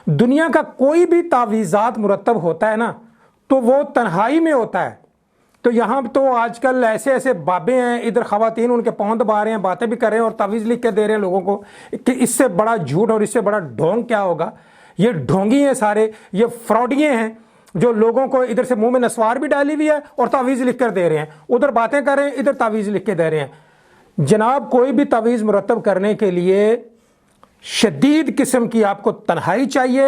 دنیا کا کوئی بھی تعویذات مرتب ہوتا ہے نا تو وہ تنہائی میں ہوتا ہے. تو یہاں تو آج کل ایسے ایسے بابے ہیں, ادھر خواتین ان کے پاؤں دبا رہے ہیں, باتیں بھی کر رہے ہیں اور تعویذ لکھ کے دے رہے ہیں لوگوں کو کہ اس سے بڑا جھوٹ اور اس سے بڑا ڈھونگ کیا ہوگا. یہ ڈھونگی ہیں سارے, یہ فراڈیے ہیں جو لوگوں کو ادھر سے منہ میں نسوار بھی ڈالی ہوئی ہے اور تعویذ لکھ کر دے رہے ہیں, ادھر باتیں کر رہے ہیں ادھر تعویذ لکھ کے دے رہے ہیں. جناب کوئی بھی تعویذ مرتب کرنے کے لیے شدید قسم کی آپ کو تنہائی چاہیے.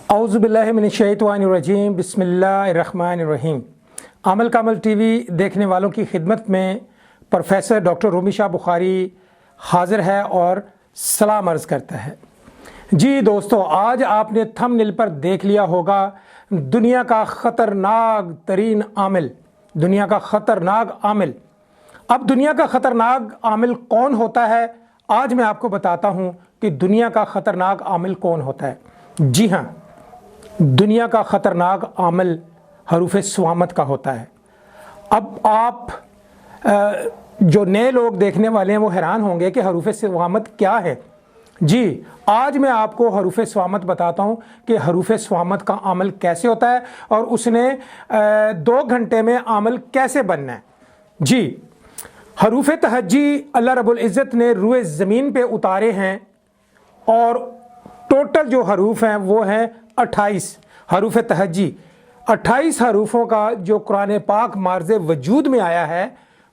اعوذ باللہ من الشیطان الرجیم, بسم اللہ الرحمن الرحیم. عمل کامل ٹی وی دیکھنے والوں کی خدمت میں پروفیسر ڈاکٹر رومی شاہ بخاری حاضر ہے اور سلام عرض کرتا ہے. جی دوستو, آج آپ نے تھم نیل پر دیکھ لیا ہوگا دنیا کا خطرناک ترین عامل, دنیا کا خطرناک عامل. اب دنیا کا خطرناک عامل کون ہوتا ہے, آج میں آپ کو بتاتا ہوں کہ دنیا کا خطرناک عامل کون ہوتا ہے. جی ہاں, دنیا کا خطرناک عامل حروف صوامت کا ہوتا ہے. اب آپ جو نئے لوگ دیکھنے والے ہیں وہ حیران ہوں گے کہ حروف صوامت کیا ہے. جی, آج میں آپ کو حروف صوامت بتاتا ہوں کہ حروف صوامت کا عمل کیسے ہوتا ہے اور اس نے 2 گھنٹے میں عمل کیسے بننا ہے. جی, حروف تہجی اللہ رب العزت نے روئے زمین پہ اتارے ہیں اور ٹوٹل جو حروف ہیں وہ ہیں 28 حروف تہجی. 28 حروفوں کا جو قرآن پاک مارز وجود میں آیا ہے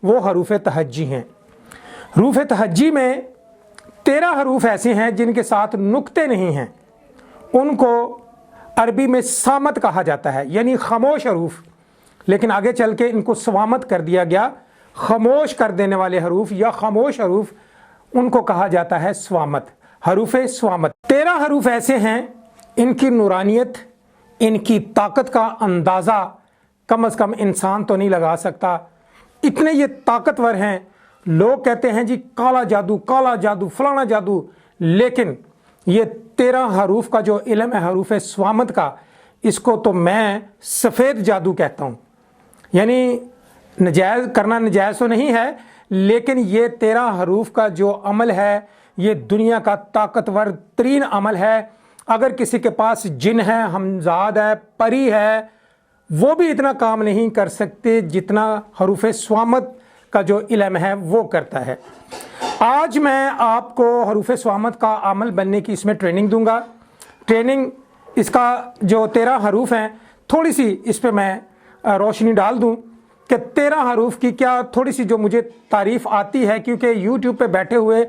وہ حروف تہجی ہیں. حروف تہجی میں 13 حروف ایسے ہیں جن کے ساتھ نقطے نہیں ہیں, ان کو عربی میں صامت کہا جاتا ہے, یعنی خاموش حروف. لیکن آگے چل کے ان کو صوامت کر دیا گیا, خاموش کر دینے والے حروف یا خاموش حروف ان کو کہا جاتا ہے صوامت, حروف صوامت. 13 حروف ایسے ہیں, ان کی نورانیت, ان کی طاقت کا اندازہ کم از کم انسان تو نہیں لگا سکتا, اتنے یہ طاقتور ہیں. لوگ کہتے ہیں جی کالا جادو فلانا جادو, لیکن یہ 13 حروف کا جو علم ہے حروف صوامت کا, اس کو تو میں سفید جادو کہتا ہوں. یعنی نجائز کرنا نجائز تو نہیں ہے, لیکن یہ 13 حروف کا جو عمل ہے یہ دنیا کا طاقتور ترین عمل ہے. اگر کسی کے پاس جن ہے, ہمزاد ہے, پری ہے, وہ بھی اتنا کام نہیں کر سکتے جتنا حروف صوامت کا جو علم ہے وہ کرتا ہے. آج میں آپ کو حروف صوامت کا عمل بننے کی اس میں ٹریننگ دوں گا. ٹریننگ اس کا جو 13 حروف ہیں تھوڑی سی اس پہ میں روشنی ڈال دوں کہ 13 حروف کی کیا تھوڑی سی جو مجھے تعریف آتی ہے, کیونکہ یوٹیوب پہ بیٹھے ہوئے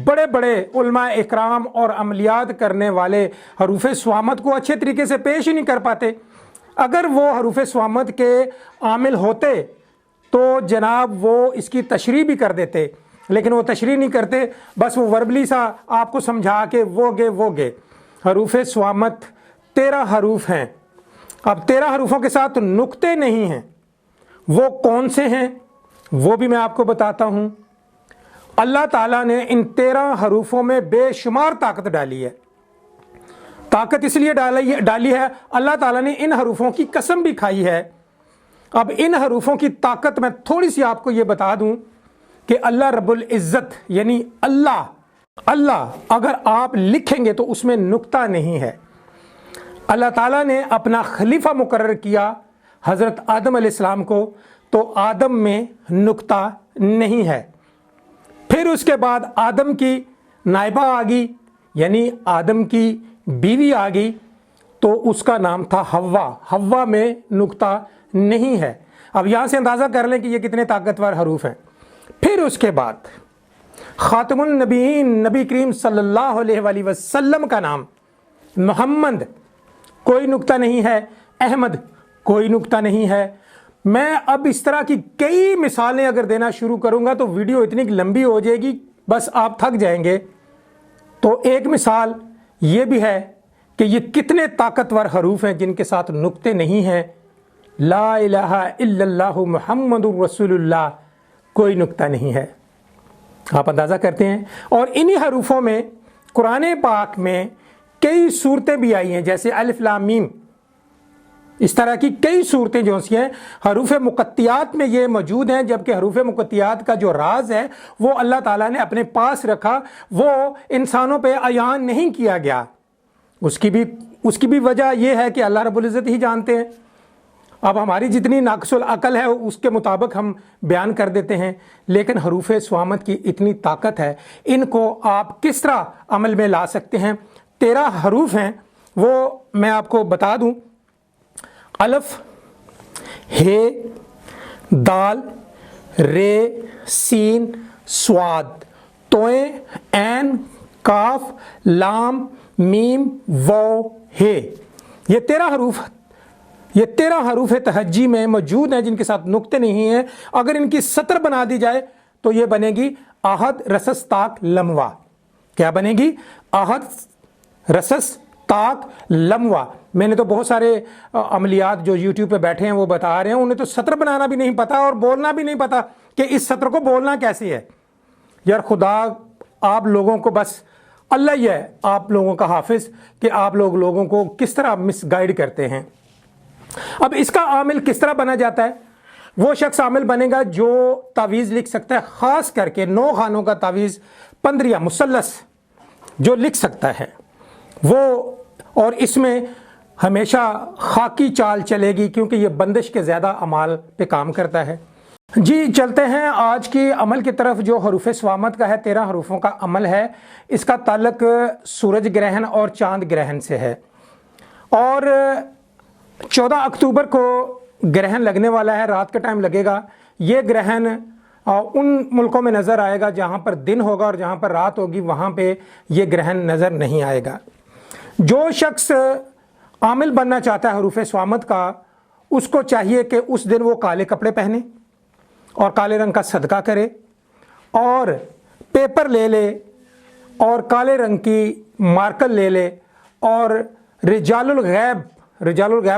بڑے بڑے علماء اکرام اور عملیات کرنے والے حروف صوامت کو اچھے طریقے سے پیش ہی نہیں کر پاتے. اگر وہ حروف صوامت کے عامل ہوتے تو جناب وہ اس کی تشریح بھی کر دیتے, لیکن وہ تشریح نہیں کرتے, بس وہ وربلی سا آپ کو سمجھا کے وہ گے. حروف صوامت 13 حروف ہیں. اب 13 حروفوں کے ساتھ نقطے نہیں ہیں, وہ کون سے ہیں وہ بھی میں آپ کو بتاتا ہوں. اللہ تعالیٰ نے ان 13 حروفوں میں بے شمار طاقت ڈالی ہے. طاقت اس لیے ڈالی ہے, اللہ تعالیٰ نے ان حروفوں کی قسم بھی کھائی ہے. اب ان حروفوں کی طاقت میں تھوڑی سی آپ کو یہ بتا دوں کہ اللہ رب العزت یعنی اللہ اگر آپ لکھیں گے تو اس میں نقطہ نہیں ہے. اللہ تعالیٰ نے اپنا خلیفہ مقرر کیا حضرت آدم علیہ السلام کو, تو آدم میں نقطہ نہیں ہے. پھر اس کے بعد آدم کی نائبہ آ گئی, یعنی آدم کی بیوی آ گئی, تو اس کا نام تھا حوا میں نقطہ نہیں ہے. اب یہاں سے اندازہ کر لیں کہ یہ کتنے طاقتور حروف ہیں. پھر اس کے بعد خاتم النبیین نبی کریم صلی اللہ علیہ وآلہ وسلم کا نام محمد, کوئی نقطہ نہیں ہے. احمد, کوئی نقطہ نہیں ہے. میں اب اس طرح کی کئی مثالیں اگر دینا شروع کروں گا تو ویڈیو اتنی لمبی ہو جائے گی, بس آپ تھک جائیں گے. تو ایک مثال یہ بھی ہے کہ یہ کتنے طاقتور حروف ہیں جن کے ساتھ نقطے نہیں ہیں. لا الہ الا اللہ محمد الرسول اللہ, کوئی نقطہ نہیں ہے. آپ اندازہ کرتے ہیں. اور انہی حروفوں میں قرآن پاک میں کئی صورتیں بھی آئی ہیں, جیسے الف لام میم. اس طرح کی کئی صورتیں جو سی ہیں حروف مقطعات میں یہ موجود ہیں, جبکہ حروف مقطعات کا جو راز ہے وہ اللہ تعالیٰ نے اپنے پاس رکھا, وہ انسانوں پہ عیان نہیں کیا گیا. اس کی بھی उसकी भी वजह यह है कि अल्लाह रब्बुल इज़्ज़त ही जानते हैं। अब हमारी जितनी नाक़िसुल अक़ल है उसके मुताबिक हम बयान कर देते हैं, लेकिन हरूफ स्वामत की इतनी ताकत है, इनको आप किस तरह अमल में ला सकते हैं। 13 हरूफ हैं, वो मैं आपको बता दूं। अलफ, हे, दाल, रे, सीन, स्वाद, तोए, ऐन, काफ, लाम, मीम, वो, हे। ये 13 हरूफ तहज्जी में मौजूद हैं जिनके साथ नुक्ते नहीं हैं। अगर इनकी सतर बना दी जाए तो ये बनेगी आहद रसस ताक लमवा। क्या बनेगी? आहद रसस ताक लमवा। मैंने तो बहुत सारे अमलियात जो यूट्यूब पे बैठे हैं वो बता रहे हैं, उन्हें तो सतर बनाना भी नहीं पता और बोलना भी नहीं पता कि इस सतर को बोलना कैसे है। यार खुदा आप लोगों को बस अल्लाह ही है आप लोगों का हाफिज कि आप लोगों को किस तरह मिसगाइड करते हैं। अब इसका आमिल किस तरह बना जाता है? वो शख्स आमिल बनेगा जो तावीज़ लिख सकता है, ख़ास करके 9 खानों का तावीज़ 15 मुसल्लस जो लिख सकता है वो, और इसमें हमेशा खाकी चाल चलेगी क्योंकि ये बंदिश के ज़्यादा अमाल पे काम करता है। जी चलते हैं आज की अमल की तरफ जो हरूफ स्वामत का है। 13 हरूफों का अमल है। इसका ताल्लुक सूरज ग्रहण और चांद ग्रहण से है और 14 अक्टूबर को ग्रहण लगने वाला है, रात का टाइम लगेगा। ये ग्रहण उन मुल्कों में नज़र आएगा जहाँ पर दिन होगा और जहाँ पर रात होगी वहाँ पे ये ग्रहण नज़र नहीं आएगा। जो शख्स आमिल बनना चाहता है हरूफ स्वामत का, उसको चाहिए कि उस दिन वो काले कपड़े पहने और काले रंग का सदका करे और पेपर ले ले और काले रंग की मार्कर ले ले और रिजालुल गैब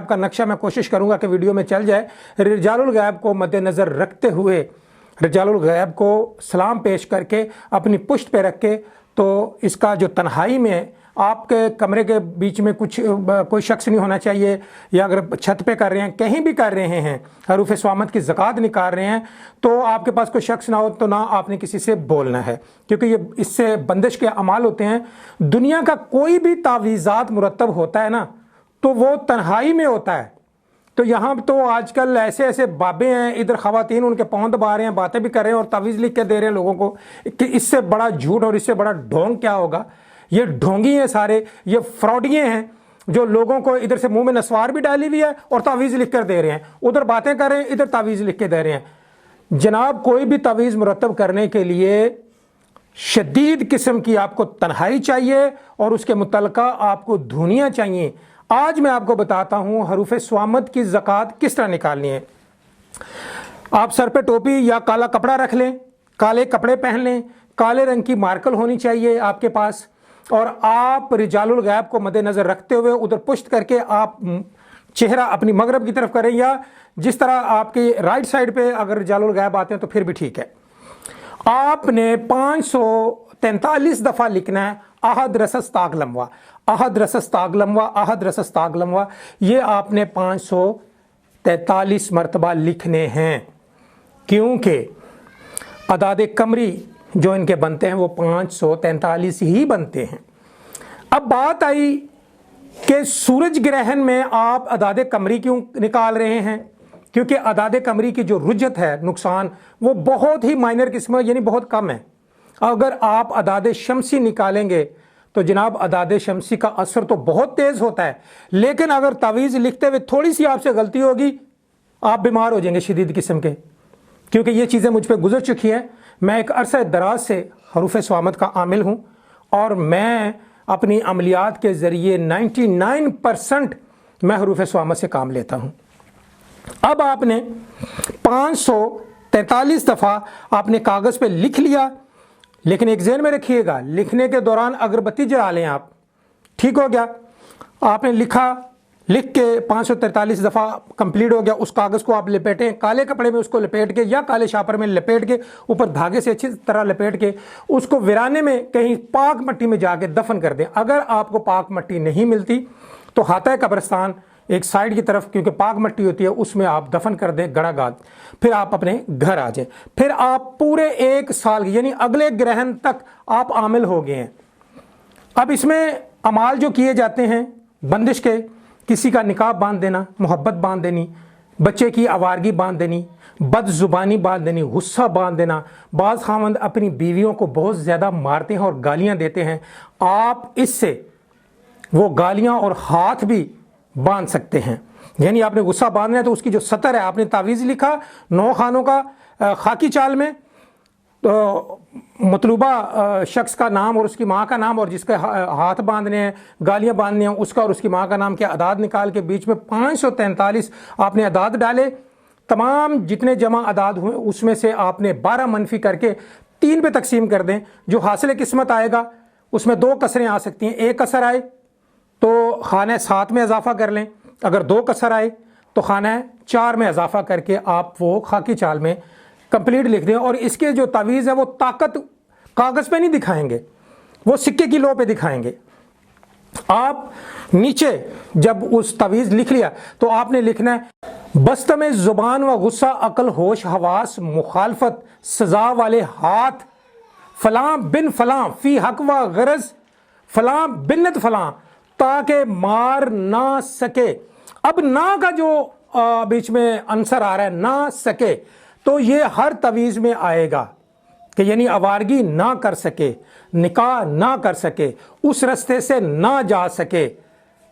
का नक्शा मैं कोशिश करूंगा कि वीडियो में चल जाए। रिजालुल गैब को मद्देनज़र रखते हुए रिजालुल गैब को सलाम पेश करके अपनी पुश्त पे रख के, तो इसका जो तन्हाई में आपके कमरे के बीच में कोई शख्स नहीं होना चाहिए, या अगर छत पे कर रहे हैं, कहीं भी कर रहे हैं, हरूफ स्वामत की ज़कात निकाल रहे हैं, तो आपके पास कोई शख्स ना हो तो ना आपने किसी से बोलना है, क्योंकि ये इससे बंदिश के अमाल होते हैं। दुनिया का कोई भी तावीज़ात मुरतब होता है ना तो वो तन्हाई में होता है। तो यहाँ तो आजकल ऐसे बाबे हैं, इधर ख़वातीन उनके पाँव दबा रहे हैं, बातें भी कर रहे हैं और तावीज़ लिख के दे रहे हैं लोगों को कि इससे बड़ा झूठ और इससे बड़ा ढोंग क्या होगा। ये ढोंगी हैं सारे, ये फ्रॉडिये हैं जो लोगों को इधर से मुंह में नस्वार भी डाली हुई है और तावीज़ लिख कर दे रहे हैं, उधर बातें कर रहे हैं, इधर तावीज़ लिख के दे रहे हैं। जनाब कोई भी तावीज़ मुरतब करने के लिए शदीद किस्म की आपको तन्हाई चाहिए और उसके मुतल्लिका आपको धुनियाँ चाहिए। आज मैं आपको बताता हूँ हरूफ स्वामत की ज़कात किस तरह निकालनी है। आप सर पे टोपी या काला कपड़ा रख लें, काले कपड़े पहन लें, काले रंग की मार्कल होनी चाहिए आपके पास, और आप रिजालुल गैब को मद्देनज़र रखते हुए उधर पुश्त करके आप चेहरा अपनी मगरब की तरफ करें, या जिस तरह आपके राइट साइड पे अगर रिजालुल गैब आते हैं तो फिर भी ठीक है। आपने 543 दफ़ा लिखना है आहद रसस ताक लमवा, आहद रसस ताक लमवा, आहद रसस ताक लमवा। ये आपने 543 मरतबा लिखने हैं, क्योंकि अदाद कमरी जो इनके बनते हैं वो 543 ही बनते हैं। अब बात आई कि सूरज ग्रहण में आप अदाद कमरी क्यों निकाल रहे हैं? क्योंकि अदाद कमरी की जो रुजत है, नुकसान, वो बहुत ही माइनर किस्म यानी बहुत कम है। अगर आप अदाद शमसी निकालेंगे तो जनाब अदाद शमसी का असर तो बहुत तेज़ होता है, लेकिन अगर तावीज़ लिखते हुए थोड़ी सी आपसे गलती होगी आप बीमार हो जाएंगे शदीद किस्म के, क्योंकि ये चीज़ें मुझ पर गुजर चुकी हैं। मैं एक अरसा दराज से हरूफ स्वामत का आमिल हूँ और मैं अपनी अमलियात के ज़रिए 99% मैं हरूफ स्वामत से काम लेता हूँ। अब आपने 543 दफ़ा आपने कागज़ पे लिख लिया, लेकिन एक ज़हन में रखिएगा, लिखने के दौरान अगरबत्ती जला लें आप, ठीक हो गया। आपने लिख के 543 दफ़ा कंप्लीट हो गया, उस कागज़ को आप लपेटें, काले कपड़े में उसको लपेट के या काले शापर में लपेट के, ऊपर धागे से अच्छी तरह लपेट के उसको वीराने में कहीं पाक मट्टी में जाके दफन कर दें। अगर आपको पाक मट्टी नहीं मिलती तो हाता कब्रिस्तान एक साइड की तरफ, क्योंकि पाक मट्टी होती है, उसमें आप दफन कर दें गड़ा गाद, फिर आप अपने घर आ जाएं। फिर आप पूरे 1 साल यानी अगले ग्रहण तक आप आमिल हो गए हैं। अब इसमें अमाल जो किए जाते हैं बंदिश के, किसी का निकाब बांध देना, मोहब्बत बांध देनी, बच्चे की आवारगी बांध देनी, बदजुबानी बांध देनी, गुस्सा बांध देना। बाज़ खावंद अपनी बीवियों को बहुत ज़्यादा मारते हैं और गालियां देते हैं, आप इससे वो गालियां और हाथ भी बांध सकते हैं। यानी आपने गुस्सा बांधना है तो उसकी जो सतर है, आपने तावीज़ लिखा 9 खानों का खाकी चाल में, तो मतलूबा शख्स का नाम और उसकी माँ का नाम, और जिसके हाथ बांधने हैं, गालियाँ बांधनी हैं, उसका और उसकी माँ का नाम के अदाद निकाल के बीच में 543 आपने अदाद डाले। तमाम जितने जमा अदाद हुए उसमें से आपने 12 मनफी करके 3 पे तकसीम कर दें। जो हासिल किस्मत आएगा उसमें 2 कसरें आ सकती हैं। 1 कसर आए तो खाना 7 में इजाफा कर लें, अगर 2 कसर आए तो खाना 4 में इजाफा करके आप वो खाकी चाल में कंप्लीट लिख दें। और इसके जो तावीज़ है वो ताकत कागज़ पे नहीं दिखाएंगे, वो सिक्के की लो पे दिखाएंगे। आप नीचे जब उस तावीज़ लिख लिया तो आपने लिखना है, बस्तम ज़ुबान व गुस्सा अकल होश हवास मुखालफत सज़ा वाले हाथ फलां बिन फलां फ़ी हक व गरज फलां बिन्नत फलां ताकि मार ना सके। अब ना का जो बीच में आंसर आ रहा है, ना सके, तो ये हर तवीज़ में आएगा कि यानी आवारगी ना कर सके, निकाह ना कर सके, उस रास्ते से ना जा सके,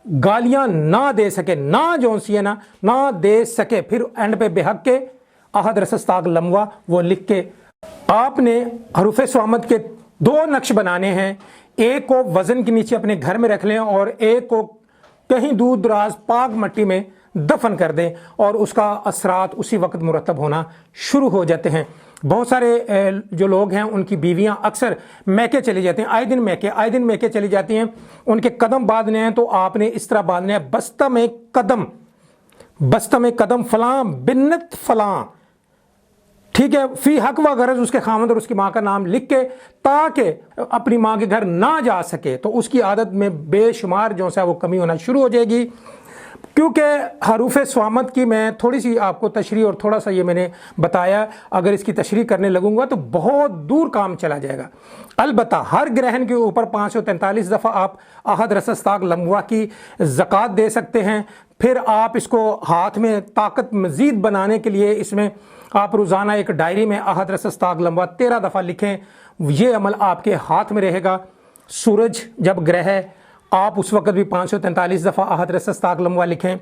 गालियां ना दे सके, ना जो सी है ना दे सके। फिर एंड पे बेहक के अहद रसस्ताग लम्वा वो लिख के आपने हरूफ स्वामत के 2 नक्श बनाने हैं। एक को वजन के नीचे अपने घर में रख लें और एक को कहीं दूर दराज पाक मट्टी में दफन कर दें, और उसका असरात उसी वक्त मुरतब होना शुरू हो जाते हैं। बहुत सारे जो लोग हैं उनकी बीवियां अक्सर मैके चली जाती हैं, आए दिन मैके चली जाती हैं। उनके कदम बांधने हैं तो आपने इस तरह बांधने हैं, बस्ता में कदम फलां बिन्नत फलां, ठीक है, फी हक व गरज उसके खामद और उसकी माँ का नाम लिख के, ताकि अपनी माँ के घर ना जा सके, तो उसकी आदत में बेशुमार जो है वो कमी होना शुरू हो जाएगी। क्योंकि हरूफ स्वामत की मैं थोड़ी सी आपको तशरीह और थोड़ा सा ये मैंने बताया, अगर इसकी तशरीह करने लगूंगा तो बहुत दूर काम चला जाएगा। अलबत्ता हर ग्रहण के ऊपर 543 दफ़ा आप अहद रसस्ताग लम्वा की ज़कात दे सकते हैं। फिर आप इसको हाथ में ताकत मज़ीद बनाने के लिए इसमें आप रोज़ाना एक डायरी में अहद रसस्ताग लम्वा 13 दफ़ा लिखें, ये अमल आपके हाथ में रहेगा। सूरज जब ग्रह है आप उस वक़्त भी 543 दफ़ा अहद रसस्ताग लम्वा लिखें।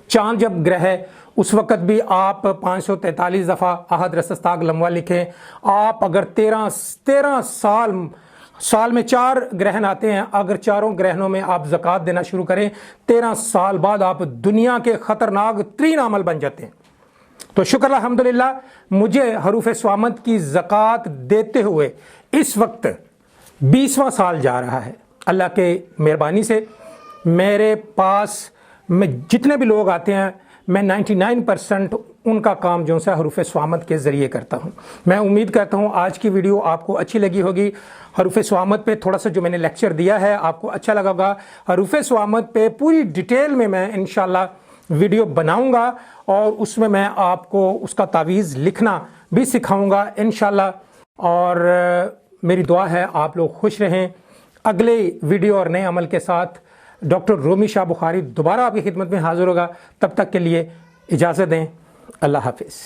चाँद जब ग्रह है उस वक़्त भी आप 543 दफ़ा अहद रसस्ताग लम्वा लिखें। आप अगर 13 साल में 4 ग्रहण आते हैं, अगर चारों ग्रहणों में आप ज़कात देना शुरू करें, 13 साल बाद आप दुनिया के ख़तरनाक तरीन अमल बन जाते हैं। तो शुक्र अल्हम्दुलिल्लाह, मुझे हरूफ स्वामत की ज़कात देते हुए इस वक्त 20वां साल जा रहा है। अल्लाह के मेहरबानी से मेरे पास में जितने भी लोग आते हैं, मैं 99% उनका काम जो है हरूफ स्वामत के ज़रिए करता हूँ। मैं उम्मीद करता हूँ आज की वीडियो आपको अच्छी लगी होगी। हरूफ स्वामत पे थोड़ा सा जो मैंने लेक्चर दिया है आपको अच्छा लगा होगा। हरूफ स्वामत पे पूरी डिटेल में मैं इंशाल्लाह वीडियो बनाऊँगा और उसमें मैं आपको उसका तावीज़ लिखना भी सिखाऊँगा इंशाल्लाह। और मेरी दुआ है आप लोग खुश रहें। अगले वीडियो और नए अमल के साथ डॉक्टर रोमी शाह बुखारी दोबारा आपकी खिदमत में हाजिर होगा। तब तक के लिए इजाज़त दें। अल्लाह हाफिज़।